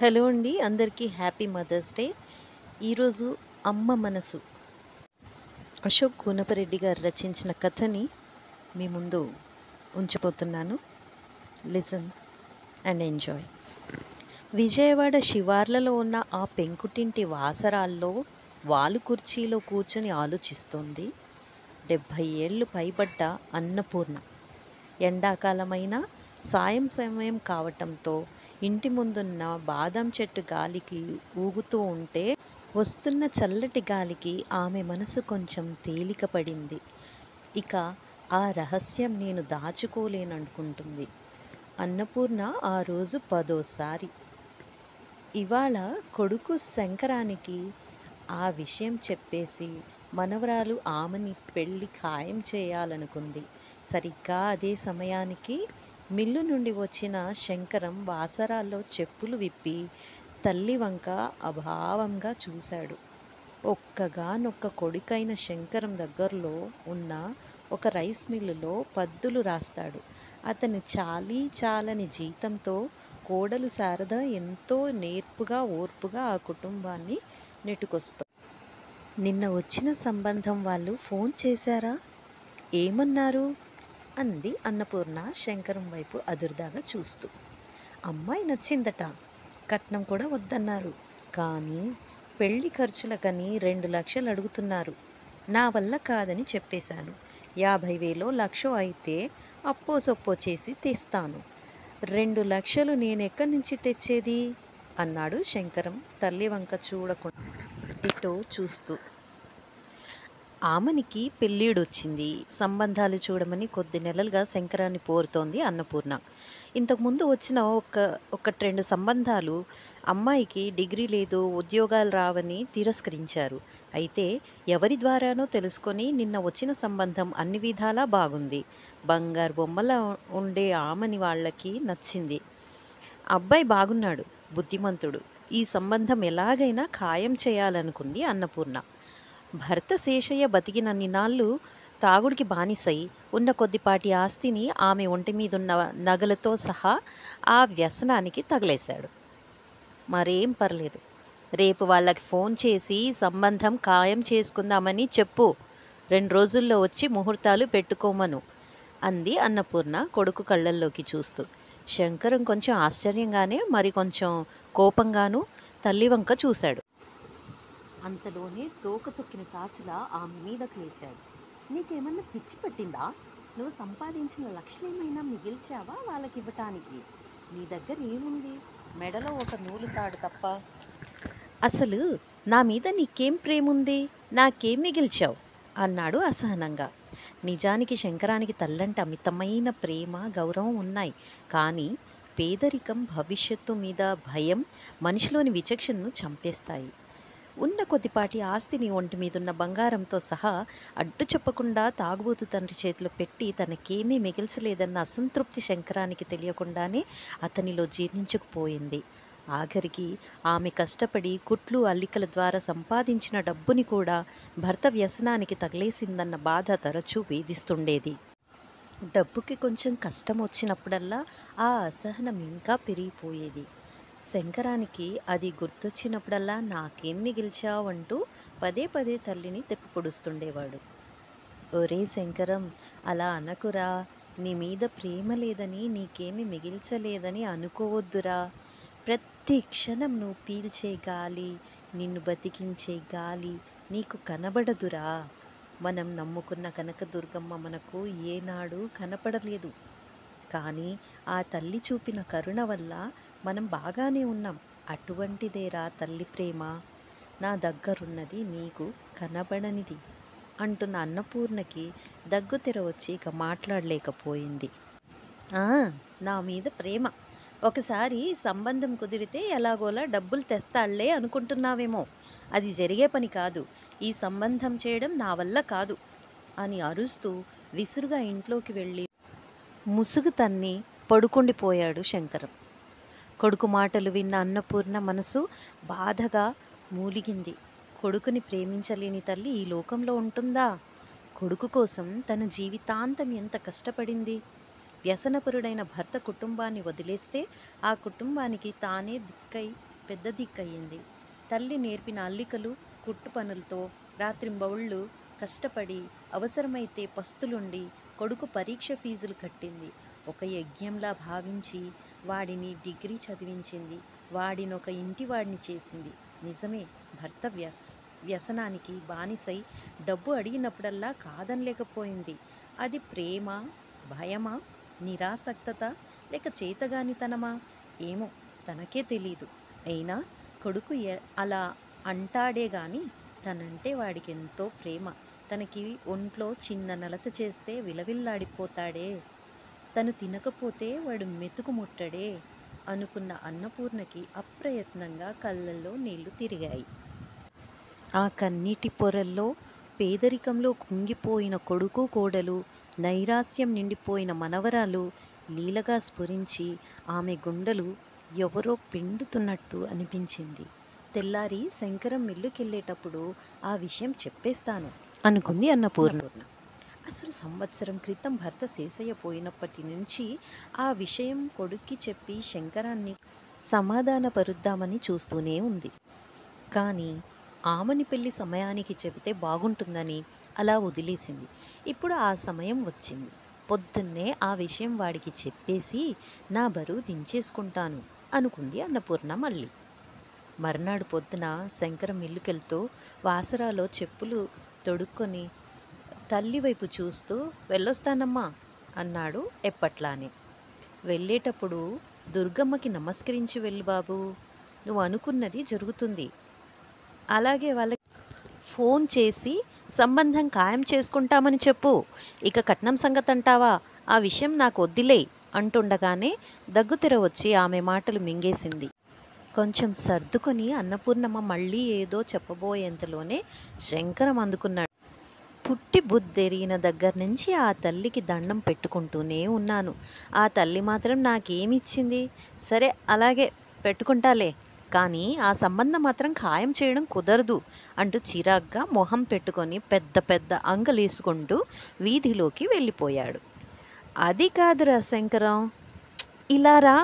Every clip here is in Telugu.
హలో అండి, అందరికీ హ్యాపీ మదర్స్ డే. ఈరోజు అమ్మ మనసు అశోక్ కూనపరెడ్డి గారు రచించిన కథని మీ ముందు ఉంచబోతున్నాను. Listen and enjoy. విజయవాడ శివార్లలో ఉన్న ఆ పెంకుటింటి వాసరాల్లో వాలు కుర్చీలో కూర్చొని ఆలోచిస్తోంది 70 ఏళ్ళు పైబడ్డ అన్నపూర్ణ. ఎండాకాలమైనా సాయం సమయం కావటంతో ఇంటి ముందున్న బాదం చెట్టు గాలికి ఊగుతూ ఉంటే వస్తున్న చల్లటి గాలికి ఆమె మనసు కొంచెం తేలిక పడింది. ఇక ఆ రహస్యం నేను దాచుకోలేననుకుంటుంది. అన్నపూర్ణ ఆ రోజు 10వ సారి. ఇవాళ కొడుకు శంకరానికి ఆ విషయం చెప్పేసి మనవరాలు ఆమెని పెళ్ళి ఖాయం చేయాలనుకుంది. సరిగ్గా అదే సమయానికి మిల్లు నుండి వచ్చిన శంకరం వాసరాల్లో చెప్పులు విప్పి తల్లి వంక అభావంగా చూశాడు. ఒక్కగానొక్క కొడుకైన శంకరం దగ్గరలో ఉన్న ఒక రైస్ మిల్లులో పద్దులు రాస్తాడు. అతని చాలీ చాలని జీతంతో కోడలు శారద ఎంతో నేర్పుగా ఓర్పుగా ఆ కుటుంబాన్ని నెట్టుకొస్తుంది. నిన్న వచ్చిన సంబంధం వాళ్ళు ఫోన్ చేశారా? ఏమన్నారు? అంది అన్నపూర్ణ శంకరం వైపు అదుర్దాగా చూస్తూ. అమ్మాయి నచ్చిందట, కట్నం కూడా వద్దన్నారు. కానీ పెళ్లి ఖర్చులకని 2 లక్షలు అడుగుతున్నారు. నా వల్ల కాదని చెప్పేశాను. 50,000 లక్షో అయితే అప్పో సొప్పో చేసి తెస్తాను. 2 లక్షలు నేనెక్కడి నుంచి తెచ్చేది? అన్నాడు శంకరం తల్లి వంక చూడకుండా ఎటో చూస్తూ. ఆమనికి పెళ్ళీడొచ్చింది. సంబంధాలు చూడమని కొద్ది నెలలుగా శంకరాన్ని పోరుతోంది అన్నపూర్ణ. ఇంతకుముందు వచ్చిన ఒకటి 2 సంబంధాలు అమ్మాయికి డిగ్రీ లేదు, ఉద్యోగాలు రావని తిరస్కరించారు. అయితే ఎవరి ద్వారానో తెలుసుకొని నిన్న వచ్చిన సంబంధం అన్ని విధాలా బాగుంది. బంగారు బొమ్మలా ఉండే ఆమని వాళ్ళకి నచ్చింది. అబ్బాయి బాగున్నాడు, బుద్ధిమంతుడు. ఈ సంబంధం ఎలాగైనా ఖాయం చేయాలనుకుంది అన్నపూర్ణ. భర్త శేషయ్య బతికినన్ని నాళ్ళు తాగుడికి బానిసై ఉన్న కొద్దిపాటి ఆస్తిని ఆమె ఒంటి మీదున్న నగలతో సహా ఆ వ్యసనానికి తగలేశాడు. మరేం పర్లేదు, రేపు వాళ్ళకి ఫోన్ చేసి సంబంధం ఖాయం చేసుకుందామని చెప్పు. 2 రోజుల్లో వచ్చి ముహూర్తాలు పెట్టుకోమను అంది అన్నపూర్ణ కొడుకు కళ్ళల్లోకి చూస్తూ. శంకరం కొంచెం ఆశ్చర్యంగానే మరి కొంచెం కోపంగానూ తల్లి వంక చూశాడు. అంతలోనే తోక తొక్కిన తాచులా ఆమె మీదకు లేచాడు. నీకేమన్నా పిచ్చి పట్టిందా? నువ్వు సంపాదించిన లక్షలేమైనా మిగిల్చావా వాళ్ళకివ్వటానికి? నీ దగ్గర ఏముంది? మెడలో ఒక నూలు తాడు తప్ప. అసలు నా మీద నీకేం ప్రేముంది? నాకేం మిగిల్చావు? అన్నాడు అసహనంగా. నిజానికి శంకరానికి తల్లంటే అమితమైన ప్రేమ, గౌరవం ఉన్నాయి. కానీ పేదరికం, భవిష్యత్తు మీద భయం మనిషిలోని విచక్షణను చంపేస్తాయి. ఉన్న కొద్దిపాటి ఆస్తిని ఒంటి మీదున్న బంగారంతో సహా అడ్డు చెప్పకుండా తాగుబోతు తండ్రి చేతిలో పెట్టి తనకేమీ మిగిల్చలేదన్న అసంతృప్తి శంకరానికి తెలియకుండానే అతనిలో జీర్ణించుకుపోయింది. ఆఖరికి ఆమె కష్టపడి కుట్లు అల్లికల ద్వారా సంపాదించిన డబ్బుని కూడా భర్త వ్యసనానికి తగిలేసిందన్న బాధ తరచూ వేధిస్తుండేది. డబ్బుకి కొంచెం కష్టం వచ్చినప్పుడల్లా ఆ అసహనం ఇంకా పెరిగిపోయేది. శంకరానికి అది గుర్తొచ్చినప్పుడల్లా నాకేం మిగిల్చావు అంటూ పదే పదే తల్లిని తెప్పిపొడుస్తుండేవాడు. ఒరే శంకరం, అలా అనకురా. నీ మీద ప్రేమ లేదని, నీకేమి మిగిల్చలేదని అనుకోవద్దురా. ప్రతి క్షణం నువ్వు పీల్చే గాలి, నిన్ను బతికించే గాలి నీకు కనబడదురా. మనం నమ్ముకున్న కనకదుర్గమ్మ మనకు ఏనాడు కనపడలేదు. కానీ ఆ తల్లి చూపిన కరుణ వల్ల మనం బాగానే ఉన్నాం. అటువంటిదేరా తల్లి ప్రేమ. నా దగ్గరున్నది నీకు కనబడనిది అంటున్న అన్నపూర్ణకి దగ్గుతెర వచ్చి ఇక మాట్లాడలేకపోయింది. నా మీద ప్రేమ. ఒకసారి సంబంధం కుదిరితే ఎలాగోలా డబ్బులు తెస్తాళ్లే అనుకుంటున్నావేమో. అది జరిగే పని కాదు. ఈ సంబంధం చేయడం నా వల్ల కాదు అని అరుస్తూ విసురుగా ఇంట్లోకి వెళ్ళి ముసుగు తన్ని పడుకుండిపోయాడు శంకరం. కొడుకు మాటలు విన్న అన్నపూర్ణ మనసు బాధగా మూలిగింది. కొడుకుని ప్రేమించలేని తల్లి ఈ లోకంలో ఉంటుందా? కొడుకు కోసం తన జీవితాంతం ఎంత కష్టపడింది. వ్యసనపరుడైన భర్త కుటుంబాన్ని వదిలేస్తే ఆ కుటుంబానికి తానే దిక్కై పెద్ద దిక్కయ్యింది. తల్లి నేర్పిన అల్లికలు, కుట్టు పనులతో రాత్రింబవళ్ళు కష్టపడి అవసరమైతే పస్తులుండి కొడుకు పరీక్ష ఫీజులు కట్టింది. ఒక యజ్ఞంలా భావించి వాడిని డిగ్రీ చదివించింది. వాడినొక ఇంటివాడిని చేసింది. నిజమే, భర్త వ్యసనానికి బానిసై డబ్బు అడిగినప్పుడల్లా కాదనలేకపోయింది. అది ప్రేమ, భయమా, నిరాసక్తత, లేక చేతగానితనమా? ఏమో, తనకే తెలీదు. అయినా కొడుకు అలా అంటాడే గాని తనంటే వాడికి ఎంతో ప్రేమ. తనకి ఒంట్లో చిన్న నలత చేస్తే విలవిల్లాడిపోతాడే, తను తినకపోతే వాడు మెతుకు ముట్టడే అనుకున్న అన్నపూర్ణకి అప్రయత్నంగా కళ్ళల్లో నీళ్లు తిరిగాయి. ఆ కన్నీటి పొరల్లో పేదరికంలో కుంగిపోయిన కొడుకు కోడలు, నైరాస్యం నిండిపోయిన మనవరాలు లీలగా స్ఫురించి ఆమె గుండెలు ఎవరో పిండుతున్నట్టు అనిపించింది. తెల్లారి శంకరం మిల్లుకెళ్ళేటప్పుడు ఆ విషయం చెప్పేస్తాను అనుకుంది అన్నపూర్ణ. అసలు సంవత్సరం క్రితం భర్త శేషయ్య పోయినప్పటి నుంచి ఆ విషయం కొడుక్కి చెప్పి శంకరాన్ని సమాధానపరుద్దామని చూస్తూనే ఉంది. కానీ ఆమని పెళ్లి సమయానికి చెబితే బాగుంటుందని అలా వదిలేసింది. ఇప్పుడు ఆ సమయం వచ్చింది. పొద్దున్నే ఆ విషయం వాడికి చెప్పేసి నా బరువు దించేసుకుంటాను అనుకుంది అన్నపూర్ణ మళ్ళీ. మర్నాడు పొద్దున శంకరం ఇల్లుకెళ్తూ వాసరాలో చెప్పులు తొడుక్కొని తల్లి వైపు చూస్తూ వెళ్ళొస్తానమ్మా అన్నాడు ఎప్పట్లానే. వెళ్ళేటప్పుడు దుర్గమ్మకి నమస్కరించి వెళ్ళు బాబు, నువ్వు అనుకున్నది జరుగుతుంది. అలాగే వాళ్ళకి ఫోన్ చేసి సంబంధం ఖాయం చేసుకుంటామని చెప్పు. ఇక కట్నం సంగతి అంటావా, ఆ విషయం నాకు వద్దిలే అంటుండగానే దగ్గుతెర వచ్చి ఆమె మాటలు మింగేసింది. కొంచెం సర్దుకొని అన్నపూర్ణమ్మ మళ్ళీ ఏదో చెప్పబోయేంతలోనే శంకరం అందుకున్నాడు. పుట్టి బుద్ధెరిగిన దగ్గర నుంచి ఆ తల్లికి దండం పెట్టుకుంటూనే ఉన్నాను. ఆ తల్లి మాత్రం నాకేమిచ్చింది? సరే అలాగే పెట్టుకుంటాలే, కానీ ఆ సంబంధం మాత్రం ఖాయం చేయడం కుదరదు అంటూ చిరాగ్గా మొహం పెట్టుకొని పెద్ద పెద్ద అంగలేసుకుంటూ వీధిలోకి వెళ్ళిపోయాడు. అది కాదురా శంకరం, ఇలా రా,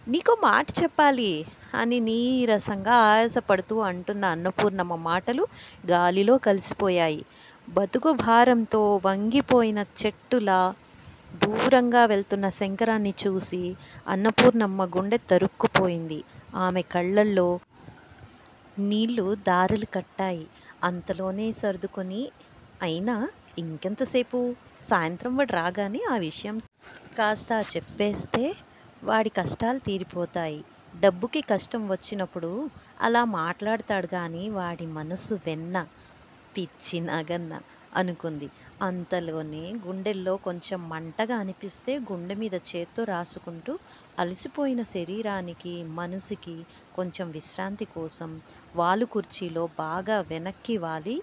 నీకో మాట చెప్పాలి అని నీరసంగా ఆయాసపడుతూ అంటున్న అన్నపూర్ణమ్మ మాటలు గాలిలో కలిసిపోయాయి. బతుకు భారంతో వంగిపోయిన చెట్టులా దూరంగా వెళ్తున్న శంకరాన్ని చూసి అన్నపూర్ణమ్మ గుండె తరుక్కుపోయింది. ఆమె కళ్ళల్లో నీళ్లు దారులు కట్టాయి. అంతలోనే సర్దుకొని, అయినా ఇంకెంతసేపు, సాయంత్రం వాడు రాగానే ఆ విషయం కాస్త చెప్పేస్తే వాడి కష్టాలు తీరిపోతాయి. డబ్బుకి కష్టం వచ్చినప్పుడు అలా మాట్లాడతాడు కానీ వాడి మనసు వెన్న, పిచ్చి నగన్న అనుకుంది. అంతలోనే గుండెల్లో కొంచెం మంటగా అనిపిస్తే గుండె మీద చేత్తో రాసుకుంటూ అలసిపోయిన శరీరానికి మనసుకి కొంచెం విశ్రాంతి కోసం వాలు కుర్చీలో బాగా వెనక్కి వాలి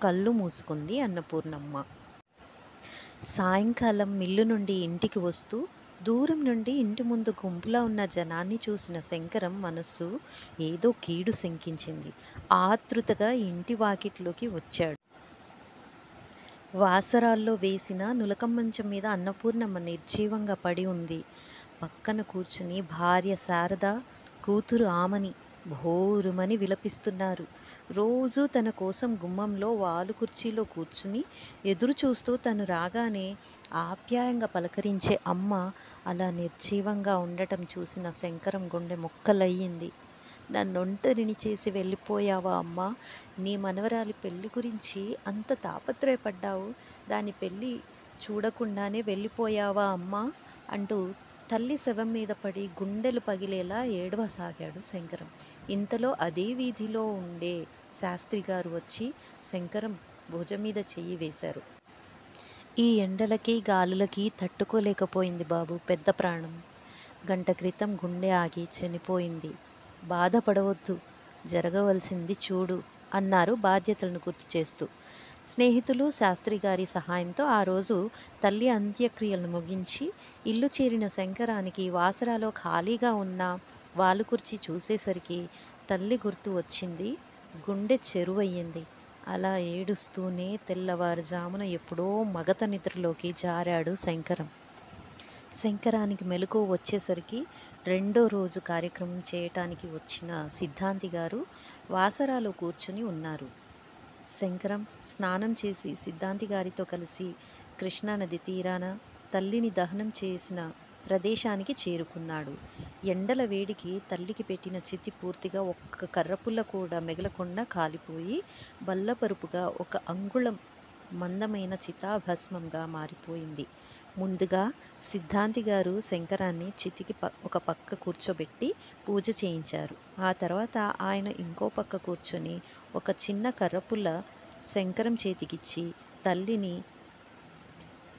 కళ్ళు మూసుకుంది అన్నపూర్ణమ్మ. సాయంకాలం మిల్లు నుండి ఇంటికి వస్తూ దూరం నుండి ఇంటి ముందు గుంపులా ఉన్న జనాన్ని చూసిన శంకరం మనస్సు ఏదో కీడు శంకించింది. ఆతృతగా ఇంటి వాకిట్లోకి వచ్చాడు. వాసరాల్లో వేసిన నులకం మంచం మీద అన్నపూర్ణమ్మ నిర్జీవంగా పడి ఉంది. పక్కన కూర్చుని భార్య శారద, కూతురు ఆమని భోరుమని విలపిస్తున్నారు. రోజూ తన కోసం గుమ్మంలో వాలు కుర్చీలో కూర్చుని ఎదురు చూస్తూ తను రాగానే ఆప్యాయంగా పలకరించే అమ్మ అలా నిర్జీవంగా ఉండటం చూసిన శంకరం గుండె ముక్కలయ్యింది. నన్నొంటరిని చేసి వెళ్ళిపోయావా అమ్మా? నీ మనవరాలి పెళ్లి గురించి అంత తాపత్రయపడ్డావు, దాని పెళ్ళి చూడకుండానే వెళ్ళిపోయావా అమ్మా అంటూ తల్లి శవం మీద పడి గుండెలు పగిలేలా ఏడవసాగాడు శంకరం. ఇంతలో అదే వీధిలో ఉండే శాస్త్రి గారు వచ్చి శంకరం భుజం మీద చెయ్యి వేశారు. ఈ ఎండలకి గాలులకి తట్టుకోలేకపోయింది బాబు పెద్ద ప్రాణం. గంట క్రితం గుండె ఆగి చనిపోయింది. బాధపడవద్దు, జరగవలసింది చూడు అన్నారు బాధ్యతలను గుర్తు చేస్తూ. స్నేహితులు శాస్త్రి గారి సహాయంతో ఆ రోజు తల్లి అంత్యక్రియలను ముగించి ఇల్లు చేరిన శంకరానికి వాసరాలో ఖాళీగా ఉన్న వాలుకుర్చీ చూసేసరికి తల్లి గుర్తు వచ్చింది. గుండె చెరువయ్యింది. అలా ఏడుస్తూనే తెల్లవారుజామున ఎప్పుడో మగత నిద్రలోకి జారాడు శంకరం. శంకరానికి మెలకువ వచ్చేసరికి రెండో రోజు కార్యక్రమం చేయటానికి వచ్చిన సిద్ధాంతి గారు వాసరాలో కూర్చుని ఉన్నారు. శంకరం స్నానం చేసి సిద్ధాంతి గారితో కలిసి కృష్ణానది తీరాన తల్లిని దహనం చేసిన ప్రదేశానికి చేరుకున్నాడు. ఎండల వేడికి తల్లికి పెట్టిన చితి పూర్తిగా ఒక్క కర్రపుల్ల కూడా మిగలకుండా కాలిపోయి బల్లపరుపుగా ఒక అంగుళం మందమైన చితాభస్మంగా మారిపోయింది. ముందుగా సిద్ధాంతి గారు శంకరాన్ని చితికి ఒక పక్క కూర్చోబెట్టి పూజ చేయించారు. ఆ తర్వాత ఆయన ఇంకో పక్క కూర్చొని ఒక చిన్న కర్రపుల్ల శంకరం చేతికిచ్చి తల్లిని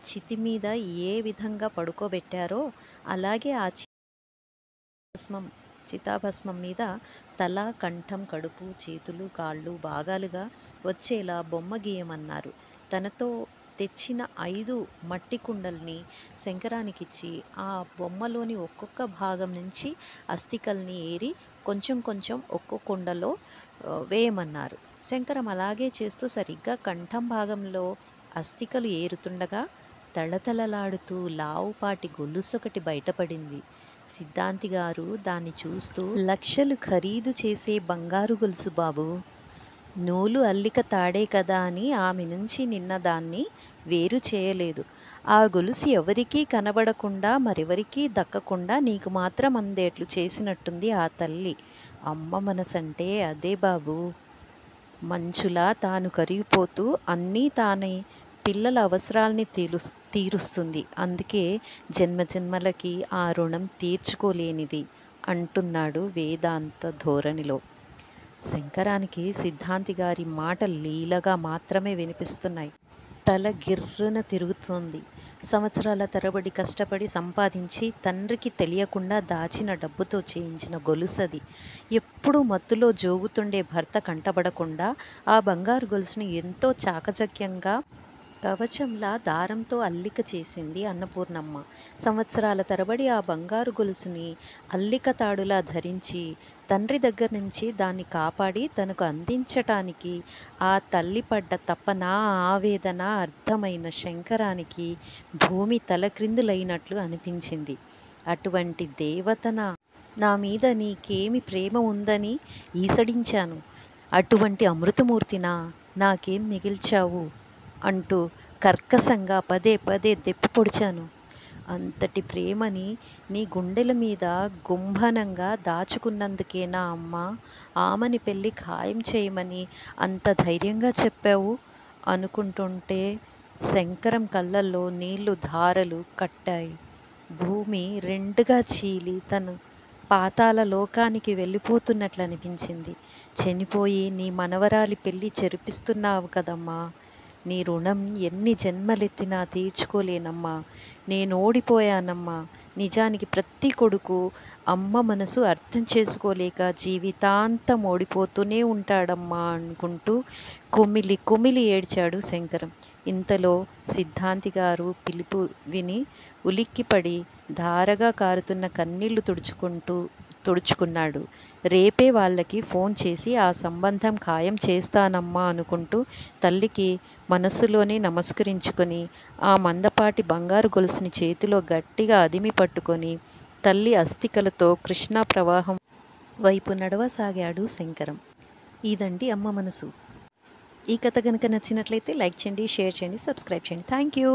చితి మీద ఏ విధంగా పడుకోబెట్టారో అలాగే ఆ చితాభస్మం మీద తల, కంఠం, కడుపు, చేతులు, కాళ్ళు భాగాలుగా వచ్చేలా బొమ్మ గీయమన్నారు. తనతో తెచ్చిన 5 మట్టి కుండల్ని శంకరానికిచ్చి ఆ బొమ్మలోని ఒక్కొక్క భాగం నుంచి అస్థికల్ని ఏరి కొంచెం కొంచెం ఒక్కో కుండలో వేయమన్నారు. శంకరం అలాగే చేస్తూ సరిగ్గా కంఠం భాగంలో అస్థికలు ఏరుతుండగా తళతళలాడుతూ లావుపాటి గొలుసొకటి బయటపడింది. సిద్ధాంతి గారు దాన్ని చూస్తూ, లక్షలు ఖరీదు చేసే బంగారు గొలుసు బాబు, నూలు అల్లిక తాడే కదా అని ఆమె నుంచి నిన్న దాన్ని వేరు చేయలేదు. ఆ గొలుసు ఎవరికీ కనబడకుండా మరెవరికీ దక్కకుండా నీకు మాత్రం అందేట్లు చేసినట్టుంది ఆ తల్లి. అమ్మ మనసంటే అదే బాబు. మంచులా తాను కరిగిపోతూ అన్నీ తానే పిల్లల అవసరాల్ని తీరుస్తుంది. అందుకే జన్మజన్మలకి ఆ రుణం తీర్చుకోలేనిది అంటున్నాడు వేదాంత ధోరణిలో. శంకరానికి సిద్ధాంతి గారి మాట లీలగా మాత్రమే వినిపిస్తున్నాయి. తల గిర్రున తిరుగుతోంది. సంవత్సరాల తరబడి కష్టపడి సంపాదించి తండ్రికి తెలియకుండా దాచిన డబ్బుతో చేయించిన గొలుసది. ఎప్పుడూ మత్తులో జోగుతుండే భర్త కంటబడకుండా ఆ బంగారు గొలుసుని ఎంతో చాకచక్యంగా కవచంలా దారంతో అల్లిక చేసింది అన్నపూర్ణమ్మ. సంవత్సరాల తరబడి ఆ బంగారు గొలుసుని అల్లిక తాడులా ధరించి తండ్రి దగ్గర నుంచి దాన్ని కాపాడి తనకు అందించటానికి ఆ తల్లి పడ్డ తపన, ఆవేదన అర్థమైన శంకరానికి భూమి తలక్రిందులైనట్లు అనిపించింది. అటువంటి దేవతన నా మీద నీకేమి ప్రేమ ఉందని ఈసడించాను. అటువంటి అమృతమూర్తినా నాకేం మిగిల్చావు అంటూ కర్కశంగా పదే పదే దెప్పి పొడిచాను. అంతటి ప్రేమని నీ గుండెల మీద గుంభనంగా దాచుకున్నందుకేనా అమ్మా ఆమెని పెళ్ళి ఖాయం చేయమని అంత ధైర్యంగా చెప్పావు అనుకుంటుంటే శంకరం కళ్ళల్లో నీళ్లు ధారలు కట్టాయి. భూమి రెండుగా చీలి తను పాతాళ లోకానికి వెళ్ళిపోతున్నట్లు అనిపించింది. చనిపోయి నీ మనవరాలి పెళ్ళి జరిపిస్తున్నావు కదమ్మా, నీ రుణం ఎన్ని జన్మలెత్తినా తీర్చుకోలేనమ్మా. నేను ఓడిపోయానమ్మా. నిజానికి ప్రతి కొడుకు అమ్మ మనసు అర్థం చేసుకోలేక జీవితాంతం ఓడిపోతూనే ఉంటాడమ్మా అనుకుంటూ కుమిలి కుమిలి ఏడ్చాడు శంకరం. ఇంతలో సిద్ధాంతి గారు పిలుపు విని ఉలిక్కిపడి ధారగా కారుతున్న కన్నీళ్లు తుడుచుకున్నాడు. రేపే వాళ్ళకి ఫోన్ చేసి ఆ సంబంధం ఖాయం చేస్తానమ్మా అనుకుంటూ తల్లికి మనస్సులోనే నమస్కరించుకొని ఆ మందపాటి బంగారు గొలుసుని చేతిలో గట్టిగా అదిమి పట్టుకొని తల్లి అస్థికలతో కృష్ణా ప్రవాహం వైపు నడవసాగాడు శంకరం. ఇదండి అమ్మ మనసు. ఈ కథ కనుక నచ్చినట్లయితే లైక్ చేయండి, షేర్ చేయండి, సబ్స్క్రైబ్ చేయండి. Thank you.